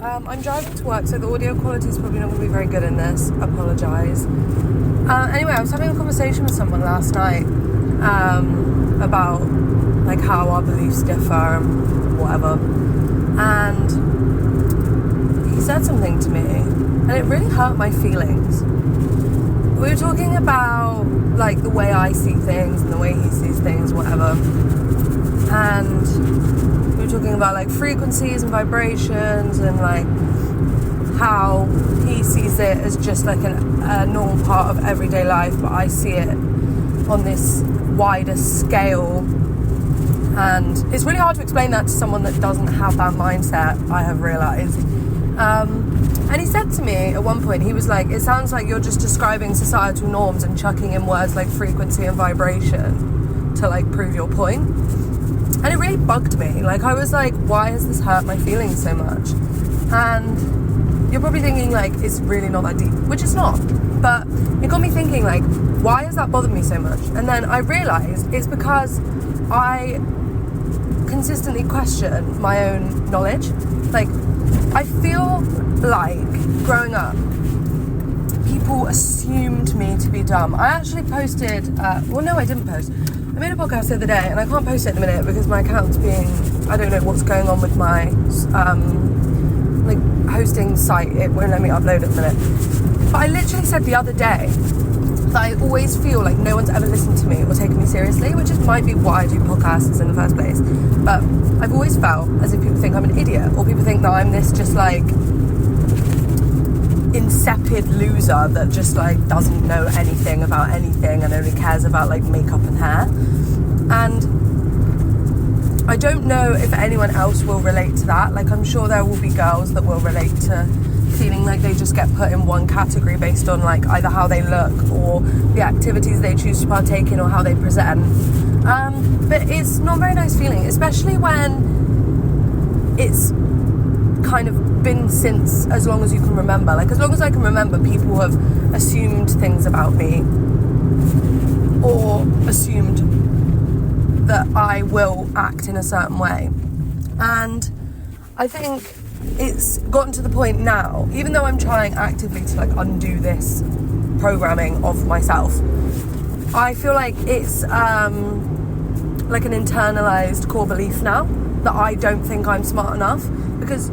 I'm driving to work, so the audio quality is probably not going to be very good in this. Apologise. Anyway, I was having a conversation with someone last night about like how our beliefs differ and whatever, and he said something to me, and it really hurt my feelings. We were talking about like the way I see things and the way he sees things, whatever, and we were talking about like frequencies and vibrations and like how he sees it as just like a normal part of everyday life, but I see it on this wider scale, and it's really hard to explain that to someone that doesn't have that mindset, I have realised. And he said to me at one point, he was like, it sounds like you're just describing societal norms and chucking in words like frequency and vibration to like prove your point. And it really bugged me. Like, I was like, why has this hurt my feelings so much? And you're probably thinking like, it's really not that deep, which it's not. But it got me thinking like, why has that bothered me so much? And then I realised it's because I consistently question my own knowledge. Like, I feel like growing up, people assumed me to be dumb. I actually posted, I didn't post. I made a podcast the other day, and I can't post it in a minute because my account's being, I don't know what's going on with my like hosting site. It won't let me upload it in a minute. But I literally said the other day that I always feel like no one's ever listened to me or taken me seriously, which might be why I do podcasts in the first place. But I've always felt as if people think I'm an idiot, or people think that I'm this just like insipid loser that just like doesn't know anything about anything and only cares about like makeup and hair. And I don't know if anyone else will relate to that. Like, I'm sure there will be girls that will relate to feeling like they just get put in one category based on like either how they look or the activities they choose to partake in or how they present. But it's not a very nice feeling, especially when it's kind of been since as long as you can remember. Like, as long as I can remember, people have assumed things about me or assumed that I will act in a certain way. And I think it's gotten to the point now, even though I'm trying actively to like undo this programming of myself, I feel like it's like an internalized core belief now that I don't think I'm smart enough. Because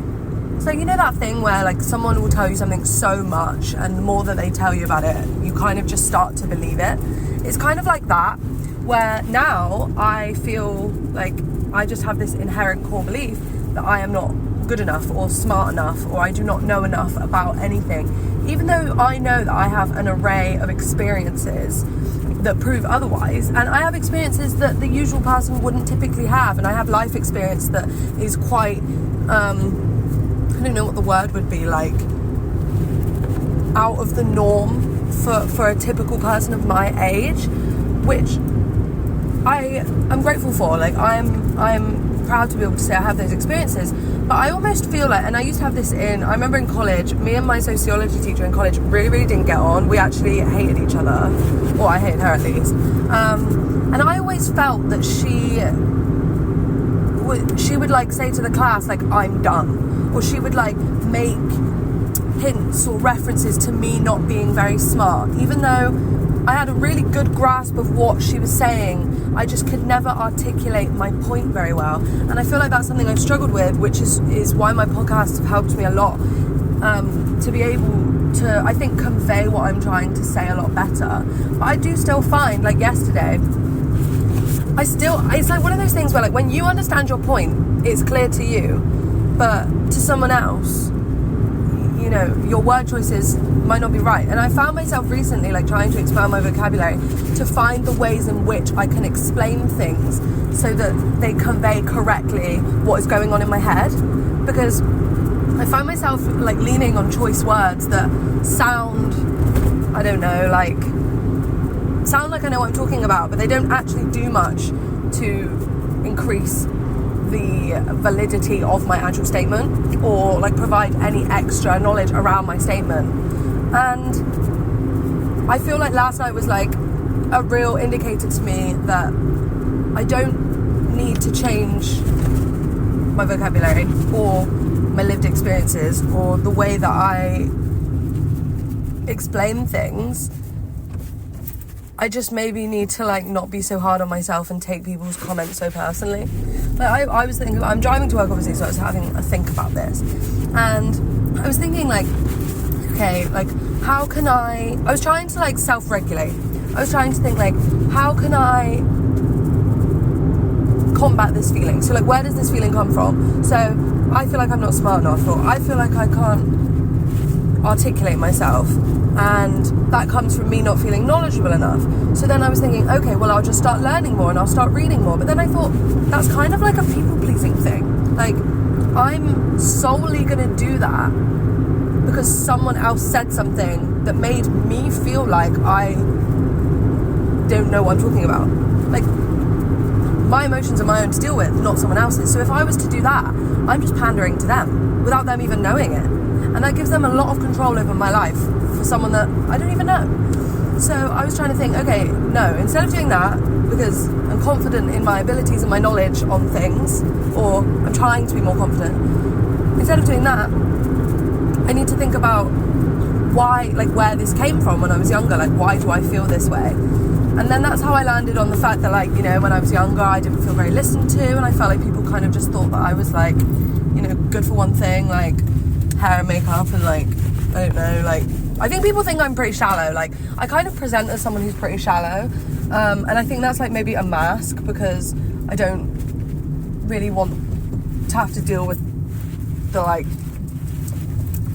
it's like, you know that thing where like someone will tell you something so much, and the more that they tell you about it, you kind of just start to believe it. It's kind of like that, where now I feel like I just have this inherent core belief that I am not good enough or smart enough, or I do not know enough about anything, even though I know that I have an array of experiences that prove otherwise. And I have experiences that the usual person wouldn't typically have, and I have life experience that is quite I don't know what the word would be, like out of the norm for a typical person of my age, which I am grateful for. Like, I'm proud to be able to say I have those experiences. But I almost feel like, and I used to have this I remember in college, me and my sociology teacher in college really didn't get on. We actually hated each other, or I hated her at least. And I always felt that she would like say to the class like, I'm dumb, or she would like make hints or references to me not being very smart, even though I had a really good grasp of what she was saying. I just could never articulate my point very well. And I feel like that's something I've struggled with, which is why my podcasts have helped me a lot, to be able to, I think, convey what I'm trying to say a lot better. But I do still find, like yesterday, it's like one of those things where like when you understand your point, it's clear to you, but to someone else, you know, your word choices might not be right. And I found myself recently like trying to expand my vocabulary to find the ways in which I can explain things so that they convey correctly what is going on in my head, because I find myself like leaning on choice words that sound I know what I'm talking about, but they don't actually do much to increase the validity of my actual statement or like provide any extra knowledge around my statement. And I feel like last night was like a real indicator to me that I don't need to change my vocabulary or my lived experiences or the way that I explain things, I just maybe need to like not be so hard on myself and take people's comments so personally. Like I was thinking, I'm driving to work obviously, so I was having a think about this, and I was thinking like, okay, like how can I was trying to like self-regulate. I was trying to think like, how can I combat this feeling? So like, where does this feeling come from? So I feel like I'm not smart enough, or I feel like I can't articulate myself, and that comes from me not feeling knowledgeable enough. So then I was thinking, okay, well, I'll just start learning more and I'll start reading more. But then I thought, that's kind of like a people-pleasing thing. Like, I'm solely gonna do that because someone else said something that made me feel like I don't know what I'm talking about. Like, my emotions are my own to deal with, not someone else's. So if I was to do that, I'm just pandering to them without them even knowing it. And that gives them a lot of control over my life for someone that I don't even know. So I was trying to think, okay, no, instead of doing that, because I'm confident in my abilities and my knowledge on things, or I'm trying to be more confident, instead of doing that, I need to think about why, like where this came from when I was younger, like why do I feel this way? And then that's how I landed on the fact that, like, you know, when I was younger, I didn't feel very listened to, and I felt like people kind of just thought that I was, like, you know, good for one thing, like hair and makeup, and, like, I don't know, like, I think people think I'm pretty shallow. Like, I kind of present as someone who's pretty shallow, and I think that's, like, maybe a mask, because I don't really want to have to deal with the, like,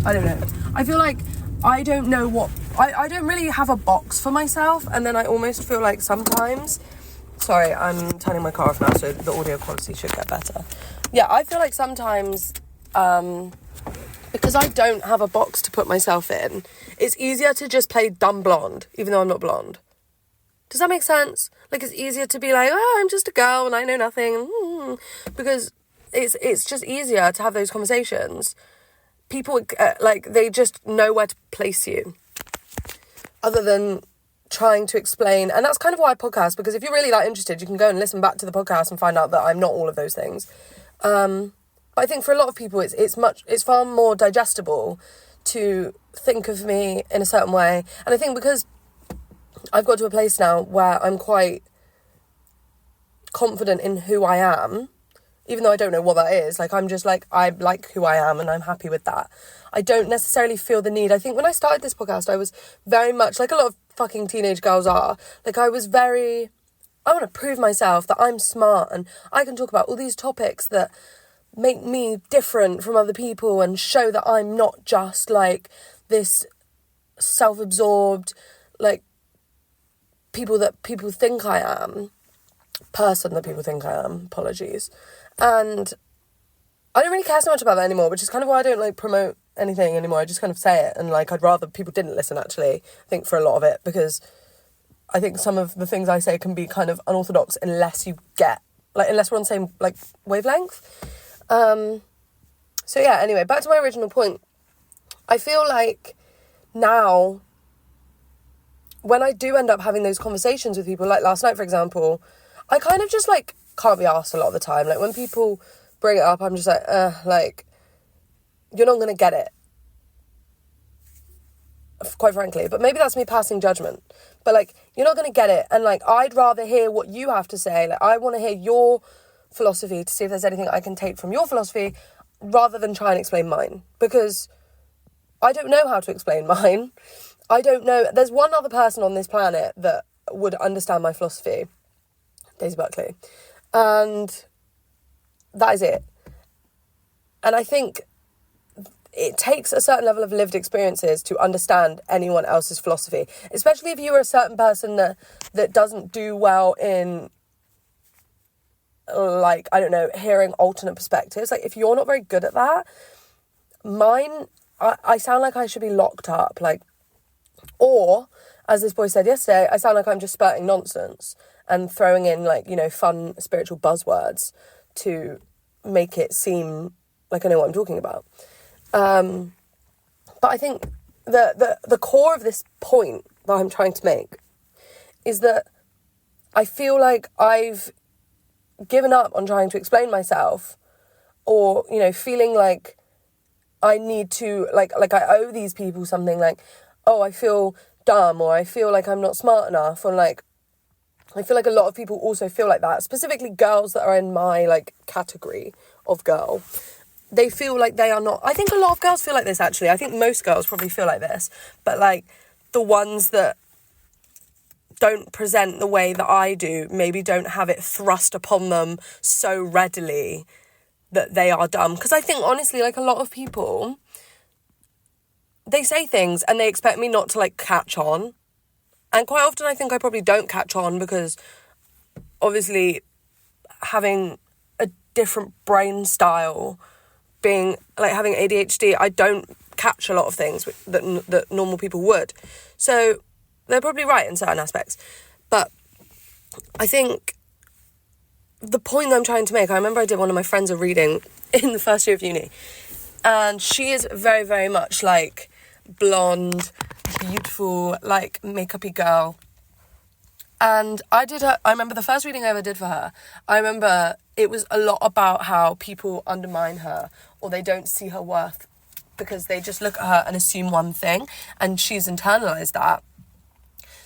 I don't know. I feel like I don't know what... I don't really have a box for myself, and then I almost feel like sometimes... Sorry, I'm turning my car off now, so the audio quality should get better. Yeah, I feel like sometimes, because I don't have a box to put myself in, it's easier to just play dumb blonde, even though I'm not blonde. Does that make sense? Like, it's easier to be like, oh, I'm just a girl and I know nothing, because it's just easier to have those conversations. People, like, they just know where to place you, other than trying to explain. And that's kind of why I podcast, because if you're really that interested, you can go and listen back to the podcast and find out that I'm not all of those things. But I think for a lot of people, it's far more digestible to think of me in a certain way. And I think because I've got to a place now where I'm quite confident in who I am, even though I don't know what that is, like, I'm just like, I like who I am and I'm happy with that. I don't necessarily feel the need. I think when I started this podcast, I was very much, like a lot of fucking teenage girls are, like, I was very, I want to prove myself that I'm smart and I can talk about all these topics that make me different from other people and show that I'm not just, like, this self-absorbed, like, people think I am, person that people think I am, apologies. And I don't really care so much about that anymore, which is kind of why I don't, like, promote anything anymore. I just kind of say it, and, like, I'd rather people didn't listen, actually, I think, for a lot of it, because I think some of the things I say can be kind of unorthodox unless you get, like, unless we're on the same, like, wavelength. So yeah, anyway, back to my original point. I feel like now, when I do end up having those conversations with people, like last night, for example, I kind of just, like, can't be asked a lot of the time. Like, when people bring it up, I'm just like, you're not going to get it, quite frankly. But maybe that's me passing judgment. But, like, you're not going to get it. And, like, I'd rather hear what you have to say. Like, I want to hear your philosophy to see if there's anything I can take from your philosophy, rather than try and explain mine. Because I don't know how to explain mine. I don't know. There's one other person on this planet that would understand my philosophy. Daisy Buckley. And that is it. And I think it takes a certain level of lived experiences to understand anyone else's philosophy, especially if you are a certain person that doesn't do well in, like, I don't know, hearing alternate perspectives. Like, if you're not very good at that, I sound like I should be locked up, like, or, as this boy said yesterday, I sound like I'm just spurting nonsense and throwing in, like, you know, fun spiritual buzzwords to make it seem like I know what I'm talking about. But I think the core of this point that I'm trying to make is that I feel like I've given up on trying to explain myself, or, you know, feeling like I need to, like I owe these people something, like, oh, I feel dumb, or I feel like I'm not smart enough, or like, I feel like a lot of people also feel like that, specifically girls that are in my, like, category of girl. They feel like they are not... I think a lot of girls feel like this, actually. I think most girls probably feel like this. But, like, the ones that don't present the way that I do maybe don't have it thrust upon them so readily that they are dumb. Because I think, honestly, like, a lot of people, they say things and they expect me not to, like, catch on. And quite often I think I probably don't catch on because obviously having a different brain style, being like having ADHD, I don't catch a lot of things that normal people would. So they're probably right in certain aspects. But I think the point I'm trying to make, I remember I did one of my friends a reading in the first year of uni, and she is very, very much like blonde, beautiful, like makeup-y girl. And I remember the first reading I ever did for her, I remember it was a lot about how people undermine her or they don't see her worth because they just look at her and assume one thing, and she's internalized that.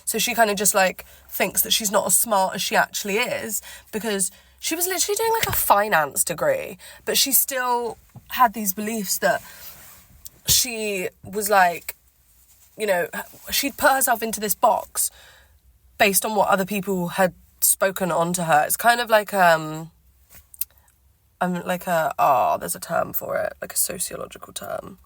So she kind of just like thinks that she's not as smart as she actually is, because she was literally doing like a finance degree, but she still had these beliefs that she was like, you know, she'd put herself into this box based on what other people had spoken onto her. It's kind of like, there's a term for it, like a sociological term.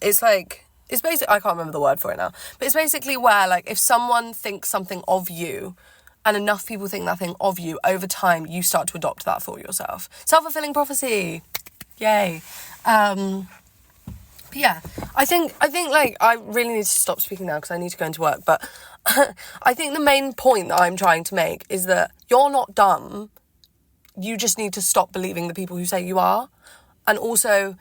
It's basically, I can't remember the word for it now, but it's basically where, like, if someone thinks something of you and enough people think that thing of you, over time you start to adopt that for yourself. Self-fulfilling prophecy. Yay. Yeah, I think like I really need to stop speaking now because I need to go into work. But I think the main point that I'm trying to make is that you're not dumb. You just need to stop believing the people who say you are. And also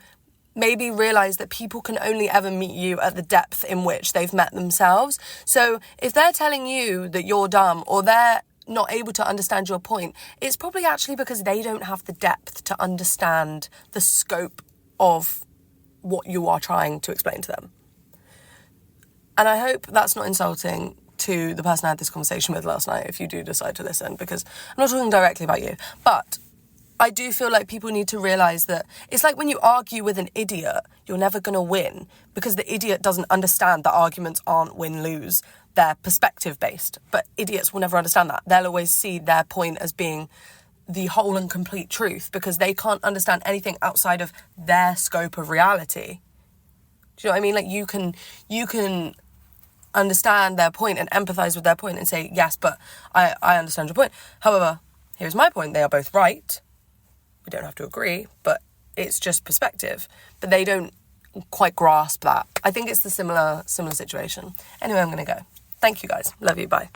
maybe realise that people can only ever meet you at the depth in which they've met themselves. So if they're telling you that you're dumb or they're not able to understand your point, it's probably actually because they don't have the depth to understand the scope of what you are trying to explain to them. And I hope that's not insulting to the person I had this conversation with last night, if you do decide to listen, because I'm not talking directly about you. But I do feel like people need to realise that it's like when you argue with an idiot, you're never going to win, because the idiot doesn't understand that arguments aren't win-lose. They're perspective-based. But idiots will never understand that. They'll always see their point as being the whole and complete truth, because they can't understand anything outside of their scope of reality. Do you know what I mean? Like, you can understand their point and empathise with their point and say, yes, but I understand your point. However, here's my point. They are both right. We don't have to agree, but it's just perspective. But they don't quite grasp that. I think it's the similar situation. Anyway, I'm going to go. Thank you, guys. Love you. Bye.